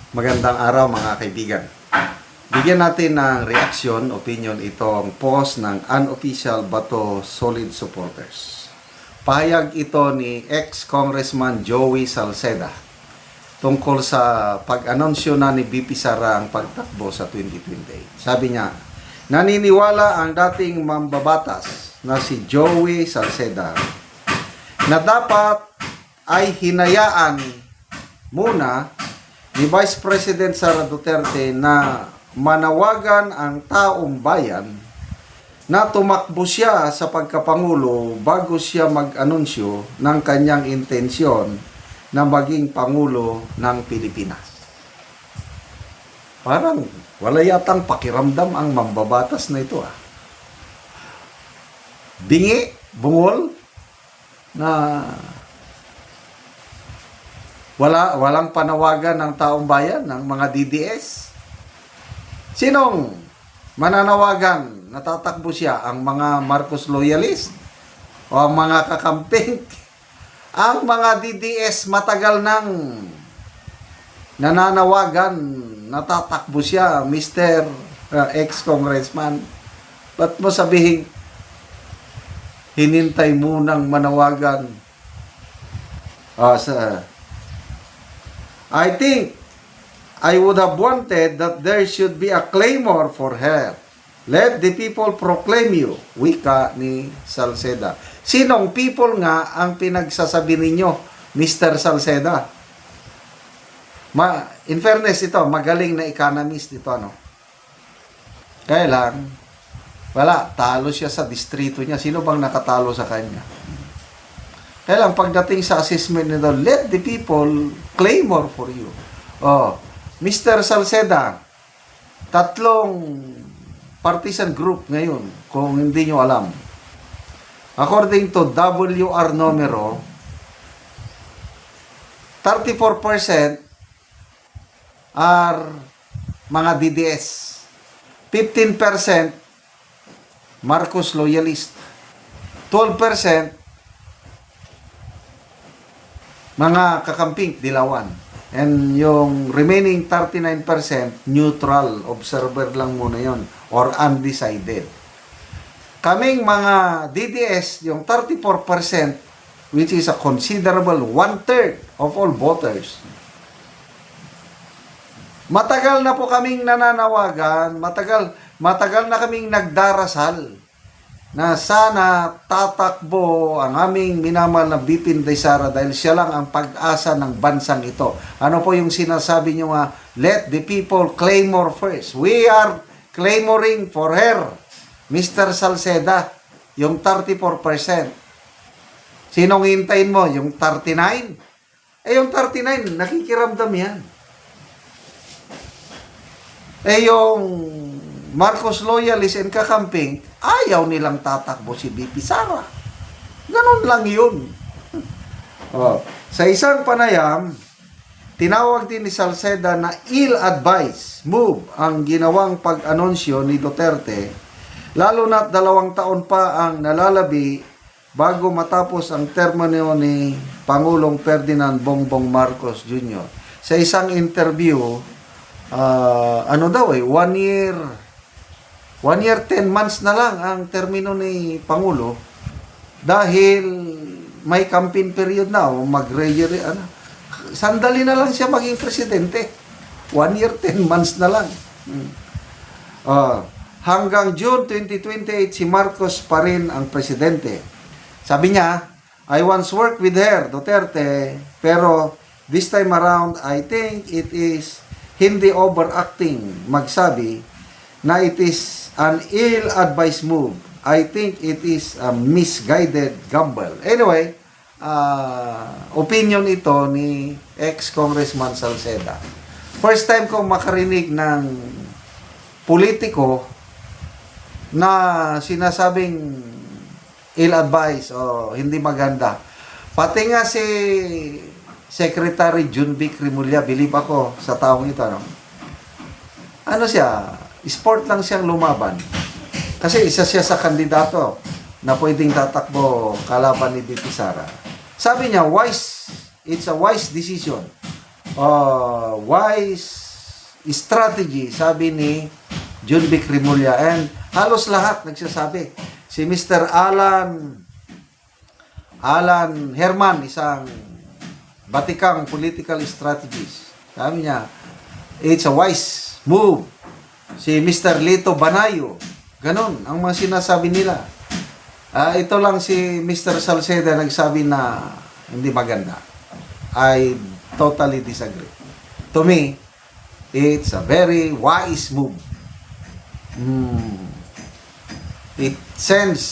Magandang araw mga kaibigan. Bigyan natin ng reaction, opinion itong post ng unofficial Bato Solid Supporters. Pahayag ito ni ex-Congressman Joey Salceda tungkol sa pag-anunsyo na ni BP Sara ang pagtakbo sa 2028. Sabi niya, naniniwala ang dating mambabatas na si Joey Salceda na dapat ay hinayaan muna ni Vice President Sara Duterte na manawagan ang taong bayan na tumakbo siya sa pagkapangulo bago siya mag-anunsyo ng kanyang intensyon na maging Pangulo ng Pilipinas. Parang wala yatang pakiramdam ang mambabatas na ito. Bingi, bungol, na walang panawagan ng taong bayan, ng mga DDS. Sinong mananawagan? Natatakbo siya? Ang mga Marcos loyalist? O ang mga kakamping? Ang mga DDS matagal nang nananawagan, natatakbo siya, Mr. Ex-Congressman. Ba't mo sabihin, hinintay munang manawagan? I think I would have wanted that there should be a claymore for her. Let the people proclaim you. Wika ni Salceda. Sinong people nga ang pinagsasabi ninyo, Mr. Salceda? In fairness ito, magaling na economist ito, ano? Kaya lang, wala, talo siya sa distrito niya. Sino bang nakatalo sa kanya? Kaya lang, pagdating sa assessment nito, let the people claymore for you. Mr. Salceda, 3 partisan group ngayon, kung hindi nyo alam. According to WR numero, 34% are mga DDS. 15% Marcos loyalist. 12% mga kakamping, dilawan. And yung remaining 39%, neutral, observer lang muna yon or undecided. Kaming mga DDS, yung 34%, which is a considerable 1/3 of all voters. Matagal na po kaming nananawagan, matagal na kaming nagdarasal na sana tatakbo ang aming minamahal na BP Inday Sara dahil siya lang ang pag-asa ng bansang ito. Ano po yung sinasabi nyo nga? Let the people claymore first. We are claymoring for her, Mr. Salceda, yung 34%. Sinong hintayin mo? Yung 39? Yung 39, nakikiramdam yan. Yung Marcos loyalist and kakamping, ayaw nilang tatakbo si BP Sara. Ganon lang yun. Sa isang panayam, tinawag din ni Salceda na ill-advised move ang ginawang pag-anunsyo ni Duterte, lalo na't 2 taon pa ang nalalabi bago matapos ang termino ni Pangulong Ferdinand Bongbong Marcos Jr. Sa isang interview, 1 year, 10 months na lang ang termino ni Pangulo dahil may campaign period na o sandali na lang siya maging presidente. 1 year, 10 months na lang. Hanggang June 2028, si Marcos pa rin ang presidente. Sabi niya, I once worked with her, Duterte, pero this time around, I think it is hindi overacting magsabi na it is an ill-advised move. I think it is a misguided gamble. Anyway, opinion ito ni ex-Congressman Salceda. First time kong makarinig ng politiko na sinasabing ill-advised o hindi maganda. Pati nga si Secretary Junvic Rimulya, believe ako sa taong ito, no? Ano siya? Sport lang siyang lumaban. Kasi isa siya sa kandidato na pwedeng tatakbo kalaban ni BP Sara. Sabi niya, it's a wise decision wise strategy, sabi ni John Vic Rimulya. And halos lahat nagsasabi. Si Mr. Alan Herman, isang batikang political strategist. Sabi niya, it's a wise move. Si Mr. Lito Banayo, ganun ang mga sinasabi nila. Ito lang si Mr. Salceda nagsabi na hindi maganda. I totally disagree. To me, it's a very wise move. It sends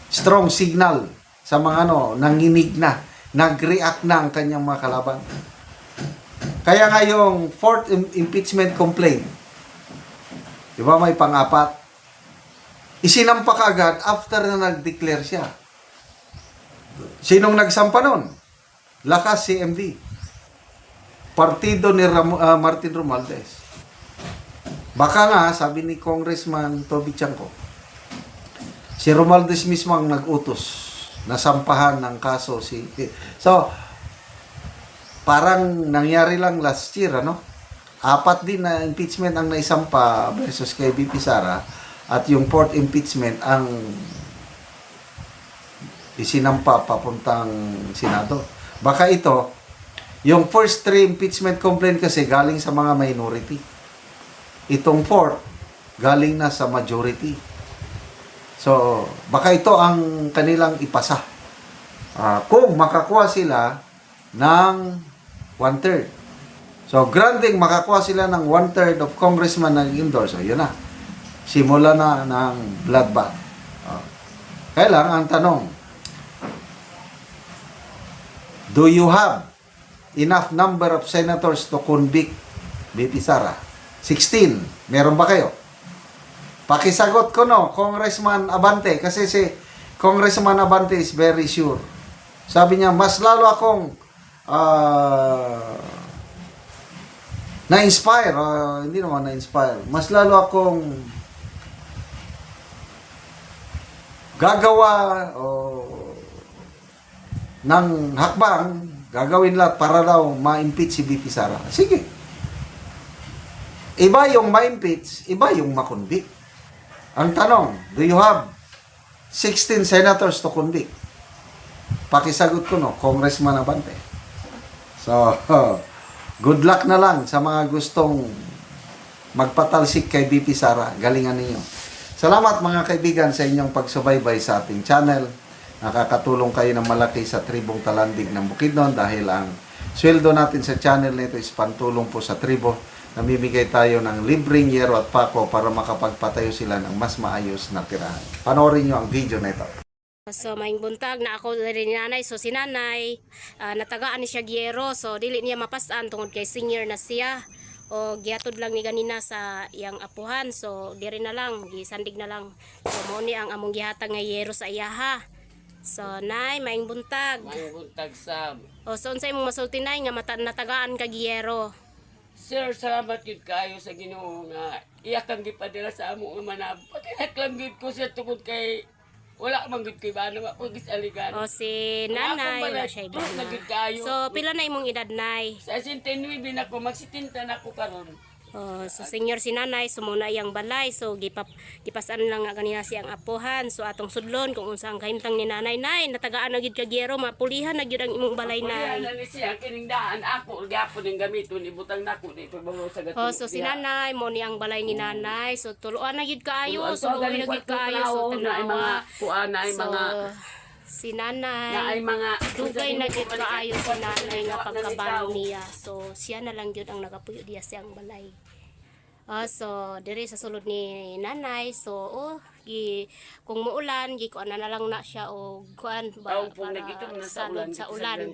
strong signal sa mga nanginig na, nag-react na ang kanyang mga kalaban. Kaya nga yung fourth impeachment complaint, di ba may pang-apat, isinampa agad after na nag-declare siya. Sinong nagsampa nun? Lakas CMD. Partido ni Martin Romualdez. Baka nga, sabi ni Congressman Toby Chanco, si Romualdez mismo ang nag-utos na sampahan ng kaso So, parang nangyari lang last year, 4 din na impeachment ang naisampa versus kay VP Sara, at yung fourth impeachment ang isinampa papuntang Senado. Baka ito, yung first 3 impeachment complaint kasi galing sa mga minority. Itong fourth, galing na sa majority. So, baka ito ang kanilang ipasa. Kung makakuha sila ng 1/3. So, granting makakuha sila ng 1/3 of congressman na endorse. So, yun na. Simula na ng bloodbath. Kaya lang, ang tanong, do you have enough number of senators to convict VP Sara? 16. Meron ba kayo? Pakisagot ko Congressman Abante. Kasi si Congressman Abante is very sure. Sabi niya, mas lalo akong na-inspire. Hindi naman na-inspire. Mas lalo akong gagawa ng hakbang, gagawin lahat para daw ma-impeach si VP Sara. Sige. Iba yung ma-impeach, iba yung ma-convict. Ang tanong, do you have 16 senators to convict? Pakisagot ko Congressman Abante. So, good luck na lang sa mga gustong magpatalsik kay VP Sara. Galingan ninyo. Salamat mga kaibigan sa inyong pagsubaybay sa ating channel. Nakakatulong kayo ng malaki sa tribong Talandig ng Bukidnon dahil ang sweldo natin sa channel nito is pantulong po sa tribo. Namimigay tayo ng libreng yero at pako para makapagpatayo sila ng mas maayos na tirahan. Panoorin nyo ang video na ito. So, maing buntag na ako rin ni nanay. So, si nanay, natagaan ni siya gyero. So, dili niya mapasaan tungod kay senior na siya. O, giatod lang ni ganina sa iyang apuhan. So, diri na lang, gisandig na lang. So, mo ni ang among gihatag nga yero sa iyaha. So, nay, maing buntag. Maing buntag sab. O, so, unsay mong masulti nay nga natagaan ka gyero. Sir, salamat yun kayo sa Ginoo nga iyak ang gipadala sa amo manab. Patinaklang gid ko siya tungod kay wala man gid ko ba ako gisaligan. O, si nanay, Ako na siya iba na. nagid kayo. So, pila na imong edad nay? Sa 69 na ako magsitinta na ako karon. So senior si nanay, sumuna iyang balay. So gipasan lang nga kanina siyang apuhan. So atong sudlon kung unsa ang kahimtang ni nanay. Nay, natagaan na gid ka gyero, mapulihan na gid ang imong balay nay. Kuya na ni siya kining daan ako gyapon ning gamiton ibutang nako dito bago sa gato. So si nanay mo ni ang balay ni nanay. So tuluan na gid kaayo, so luoy na gid kaayo so na ay mga kuan na ay So mga si na nanay ay mga dugay na gid kaayo si nanay nga pagkabalo niya. So siya na lang gyud ang nagapuyo diya siyang balay. So diri sa sulod ni nanay, so kung muulan gikuan na lang na siya o kuan ba para salod sa ulan.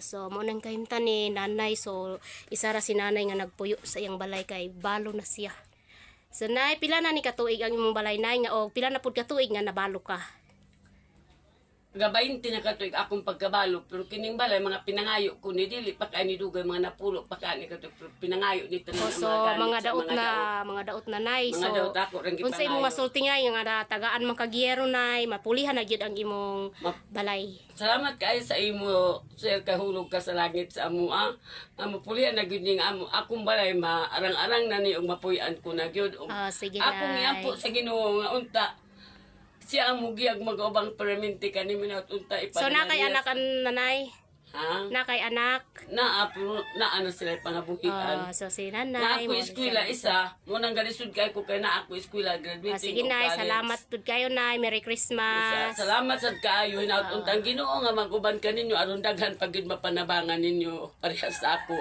So mo nang kahimtan ni nanay, so isa ra si nanay nga nagpuyo sa iyang balay kay balo na siya. So nay, pila na ni katuig ang imong balay nay nga o pila na pud katuig nga nabalo ka? gabayin tinakatuig akong pagkabalo pero kining balay mga pinangayo ko ni dili pa kay ni dugay mga napulo pa kani kato pinangayo ni tanan So mga daot na nay. mga So daot ako ring unsa imong masulti nga yung nga tagaan man kagiyero nay, mapulihan na gyud ang imong balay. Salamat kaayo sa imo sir kahulog ka sa langit sa amo mapulihan na gyud ning amo akong balay maarang-arang na ni og mapuy-an ko na gyud. Sige Akong nay. iampo sa Ginoo nga unta siya ang mugiyag mag-ubang permanente kani minat unta ipadala. So na kay niya anak sa- an nanay, Ha? na kay anak. Na ano sila pangabuhian. So si Na nanay. ako eskwela isa, mo nang galisod kay ko kay na ako eskwela graduating. Sige o nay, college. salamat pud kayo nay. Merry Christmas. Salamat sad kaayo hinaut untang Ginoo nga mag-uban kaninyo aron daghan pagid mapanabangan ninyo parehas sa ako.